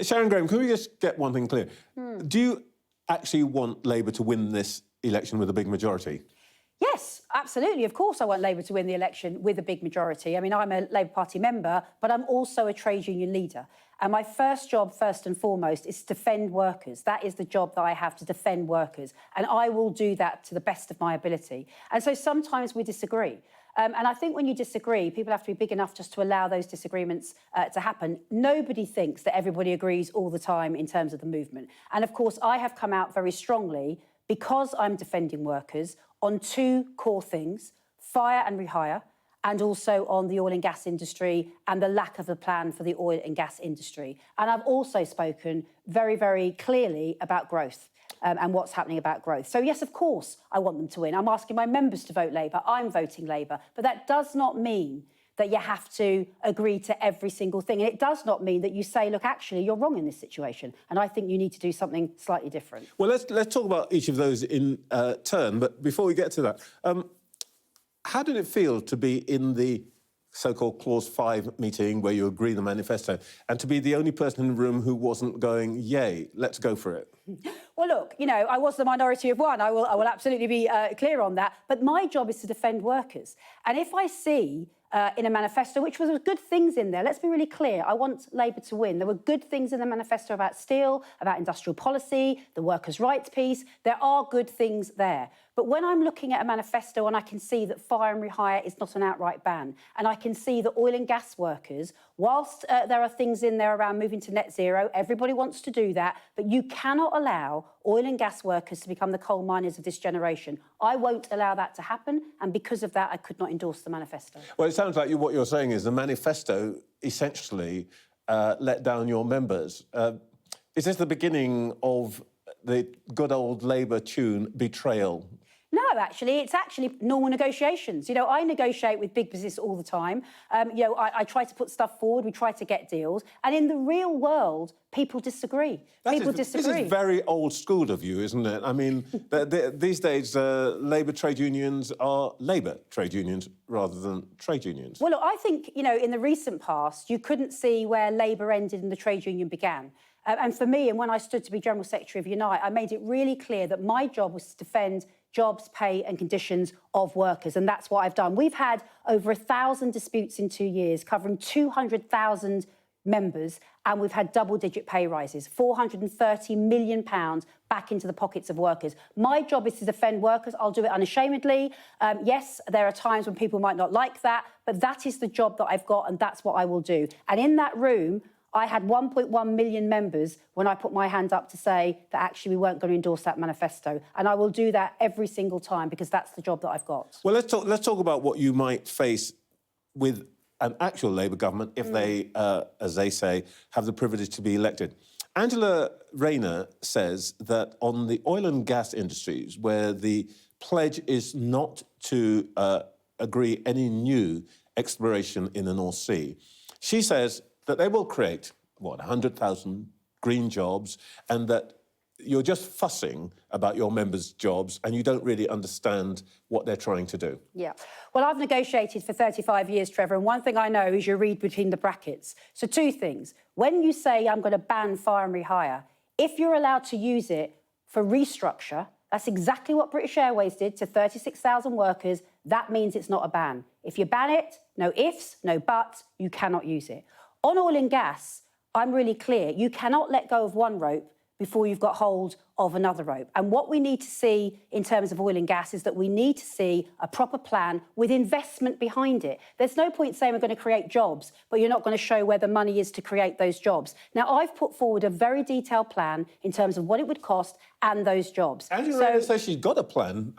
Sharon Graham, can we just get one thing clear? Do you actually want Labour to win this election with a big majority? Yes, absolutely. Of course I want Labour to win the election with a big majority. I mean, I'm a Labour Party member, but I'm also a trade union leader. And my first job, first and foremost, is to defend workers. That is the job that I have, to defend workers. And I will do that to the best of my ability. And so sometimes we disagree. And I think when you disagree, people have to be big enough just to allow those disagreements to happen. Nobody thinks that everybody agrees all the time in terms of the movement. And of course, I have come out very strongly because I'm defending workers on two core things: fire and rehire, and also on the oil and gas industry and the lack of a plan for the oil and gas industry. And I've also spoken very, very clearly about growth and what's happening about growth. So yes, of course, I want them to win. I'm asking my members to vote Labour. I'm voting Labour. But that does not mean that you have to agree to every single thing. And it does not mean that you say, look, actually, you're wrong in this situation. And I think you need to do something slightly different. Well, let's talk about each of those in turn. But before we get to that, how did it feel to be in the so-called Clause 5 meeting where you agree the manifesto and to be the only person in the room who wasn't going, yay, let's go for it? Well, look, you know, I was the minority of one. I will absolutely be clear on that. But my job is to defend workers. And if I see in a manifesto, which was good things in there, let's be really clear, I want Labour to win. There were good things in the manifesto about steel, about industrial policy, the workers' rights piece. There are good things there. But when I'm looking at a manifesto and I can see that fire and rehire is not an outright ban, and I can see that oil and gas workers, whilst there are things in there around moving to net zero, everybody wants to do that, but you cannot allow oil and gas workers to become the coal miners of this generation. I won't allow that to happen, and because of that, I could not endorse the manifesto. Well, it sounds like what you're saying is the manifesto essentially let down your members. Is this the beginning of the good old Labour tune, betrayal? No, actually, it's actually normal negotiations. You know, I negotiate with big business all the time. You know, I try to put stuff forward, we try to get deals. And in the real world, people disagree. This is very old school of you, isn't it? I mean, these days, Labour trade unions are Labour trade unions rather than trade unions. Well, look, I think, you know, in the recent past, you couldn't see where Labour ended and the trade union began. And for me, and when I stood to be General Secretary of Unite, I made it really clear that my job was to defend jobs, pay and conditions of workers. And that's what I've done. We've had over 1,000 disputes in 2 years, covering 200,000 members, and we've had double-digit pay rises, £430 million back into the pockets of workers. My job is to defend workers. I'll do it unashamedly. Yes, there are times when people might not like that, but that is the job that I've got, and that's what I will do. And in that room, I had 1.1 million members when I put my hand up to say that actually we weren't going to endorse that manifesto. And I will do that every single time because that's the job that I've got. Well, let's talk about what you might face with an actual Labour government if they, as they say, have the privilege to be elected. Angela Rayner says that on the oil and gas industries, where the pledge is not to agree any new exploration in the North Sea, she says that they will create, 100,000 green jobs, and that you're just fussing about your members' jobs and you don't really understand what they're trying to do. Yeah. Well, I've negotiated for 35 years, Trevor, and one thing I know is you read between the brackets. So two things. When you say I'm going to ban fire and rehire, if you're allowed to use it for restructure, that's exactly what British Airways did to 36,000 workers. That means it's not a ban. If you ban it, no ifs, no buts, you cannot use it. On oil and gas, I'm really clear. You cannot let go of one rope before you've got hold of another rope. And what we need to see in terms of oil and gas is that we need to see a proper plan with investment behind it. There's no point saying we're going to create jobs, but you're not going to show where the money is to create those jobs. Now, I've put forward a very detailed plan in terms of what it would cost and those jobs. Angela says she's got a plan.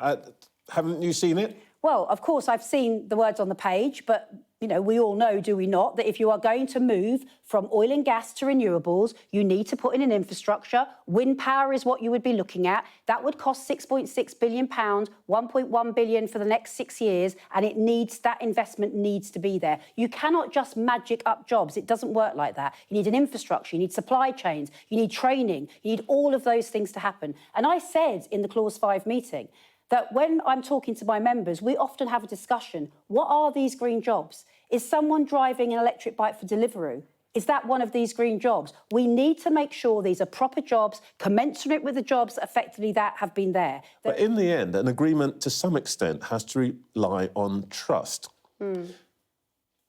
Haven't you seen it? Well, of course, I've seen the words on the page, but, you know, we all know, do we not, that if you are going to move from oil and gas to renewables, you need to put in an infrastructure. Wind power is what you would be looking at. That would cost £6.6 billion, £1.1 billion for the next 6 years, and that investment needs to be there. You cannot just magic up jobs. It doesn't work like that. You need an infrastructure, you need supply chains, you need training, you need all of those things to happen. And I said in the Clause 5 meeting that when I'm talking to my members, we often have a discussion. What are these green jobs? Is someone driving an electric bike for Deliveroo Is that one of these green jobs? We need to make sure these are proper jobs, commensurate with the jobs effectively that have been there. But in the end, an agreement to some extent has to rely on trust.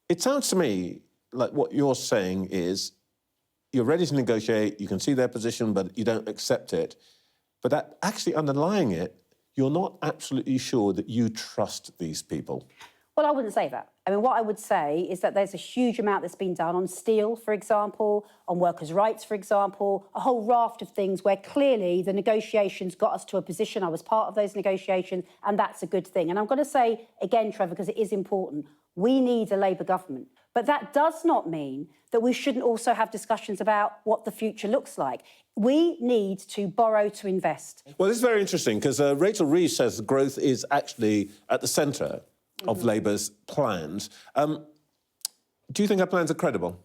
It sounds to me like what you're saying is you're ready to negotiate, you can see their position, but you don't accept it. But that actually underlying it, you're not absolutely sure that you trust these people. Well, I wouldn't say that. I mean, what I would say is that there's a huge amount that's been done on steel, for example, on workers' rights, for example, a whole raft of things where clearly the negotiations got us to a position. I was part of those negotiations, and that's a good thing. And I'm going to say again, Trevor, because it is important, we need a Labour government. But that does not mean that we shouldn't also have discussions about what the future looks like. We need to borrow to invest. Well, this is very interesting because Rachel Reeves says growth is actually at the centre of Labour's plans. Do you think her plans are credible?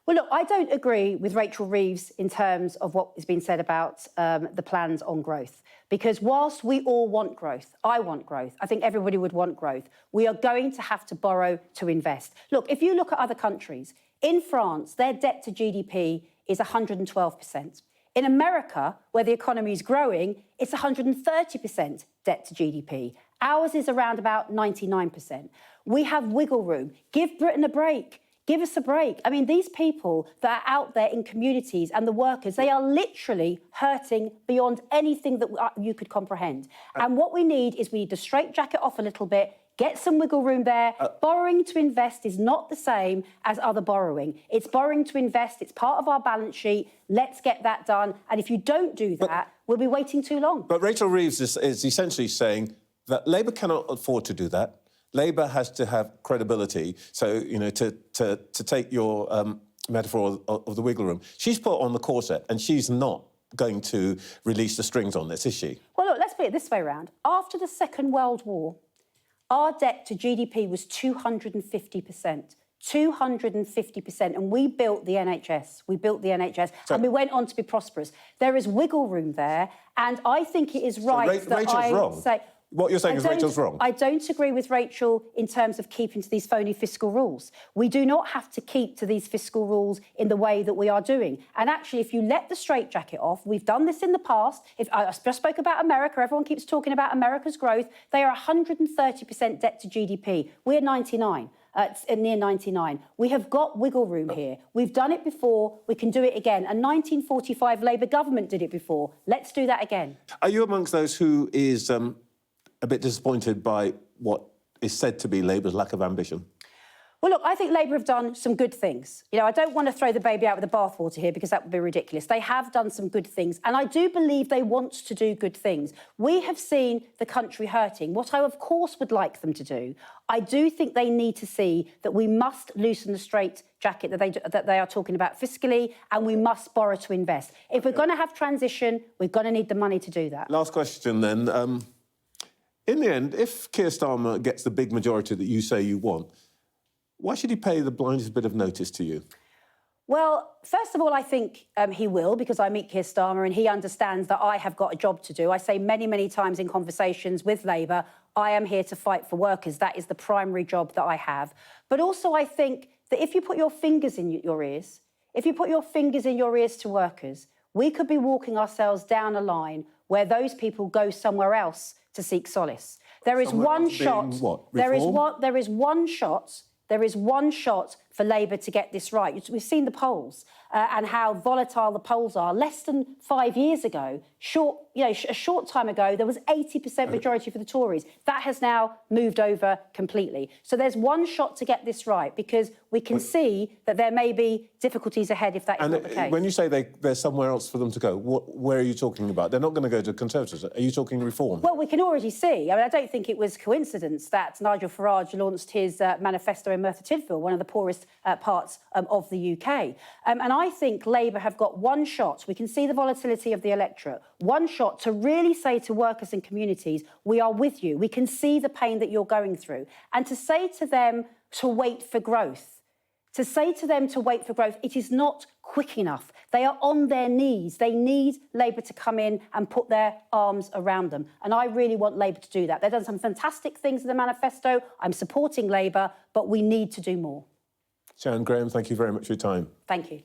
Well, look, I don't agree with Rachel Reeves in terms of what has been said about the plans on growth. Because whilst we all want growth, I want growth, I think everybody would want growth, we are going to have to borrow to invest. Look, if you look at other countries, in France, their debt to GDP is 112%. In America, where the economy is growing, it's 130% debt to GDP. Ours is around about 99%. We have wiggle room. Give Britain a break. Give us a break. I mean, these people that are out there in communities and the workers, they are literally hurting beyond anything that you could comprehend. And what we need is we need to straitjacket off a little bit, get some wiggle room there. Borrowing to invest is not the same as other borrowing. It's borrowing to invest. It's part of our balance sheet. Let's get that done. And if you don't do that, we'll be waiting too long. But Rachel Reeves is essentially saying that Labour cannot afford to do that. Labour has to have credibility. So, you know, to take your metaphor of the wiggle room, she's put on the corset and she's not going to release the strings on this, is she? Well, look, let's put it this way round. After the Second World War, our debt to GDP was 250%. 250%. And we built the NHS. We built the NHS. And we went on to be prosperous. There is wiggle room there. And I think it is right that Rachel's wrong. Say... What you're saying is Rachel's wrong? I don't agree with Rachel in terms of keeping to these phony fiscal rules. We do not have to keep to these fiscal rules in the way that we are doing. And actually, if you let the straitjacket off, we've done this in the past. If I just spoke about America, everyone keeps talking about America's growth. They are 130% debt to GDP. We're 99. Near 99. We have got wiggle room here. We've done it before. We can do it again. A 1945 Labour government did it before. Let's do that again. Are you amongst those who is a bit disappointed by what is said to be Labour's lack of ambition? Well, look, I think Labour have done some good things. You know, I don't want to throw the baby out with the bathwater here because that would be ridiculous. They have done some good things, and I do believe they want to do good things. We have seen the country hurting. What I, of course, would like them to do, I do think they need to see that we must loosen the straitjacket that they are talking about fiscally, and we must borrow to invest. If we're going to have transition, we're going to need the money to do that. Last question, then. In the end, if Keir Starmer gets the big majority that you say you want, why should he pay the blindest bit of notice to you? Well, first of all, I think he will, because I meet Keir Starmer and he understands that I have got a job to do. I say many, many times in conversations with Labour, I am here to fight for workers. That is the primary job that I have. But also I think that if you put your fingers in your ears, if you put your fingers in your ears to workers, we could be walking ourselves down a line where those people go somewhere else to seek solace. There is one shot. There is one shot for Labour to get this right. We've seen the polls and how volatile the polls are. Less than 5 years ago, a short time ago, there was 80% majority for the Tories. That has now moved over completely. So there's one shot to get this right, because we can see that there may be difficulties ahead if that is not the case. When you say there's somewhere else for them to go, where are you talking about? They're not going to go to Conservatives. Are you talking reform? Well, we can already see. I mean, I don't think it was coincidence that Nigel Farage launched his manifesto in Merthyr Tydfil, one of the poorest parts of the UK. And I think Labour have got one shot. We can see the volatility of the electorate. One shot to really say to workers and communities, we are with you. We can see the pain that you're going through. And to say to them to wait for growth, it is not quick enough. They are on their knees. They need Labour to come in and put their arms around them. And I really want Labour to do that. They've done some fantastic things in the manifesto. I'm supporting Labour, but we need to do more. Sharon Graham, thank you very much for your time. Thank you.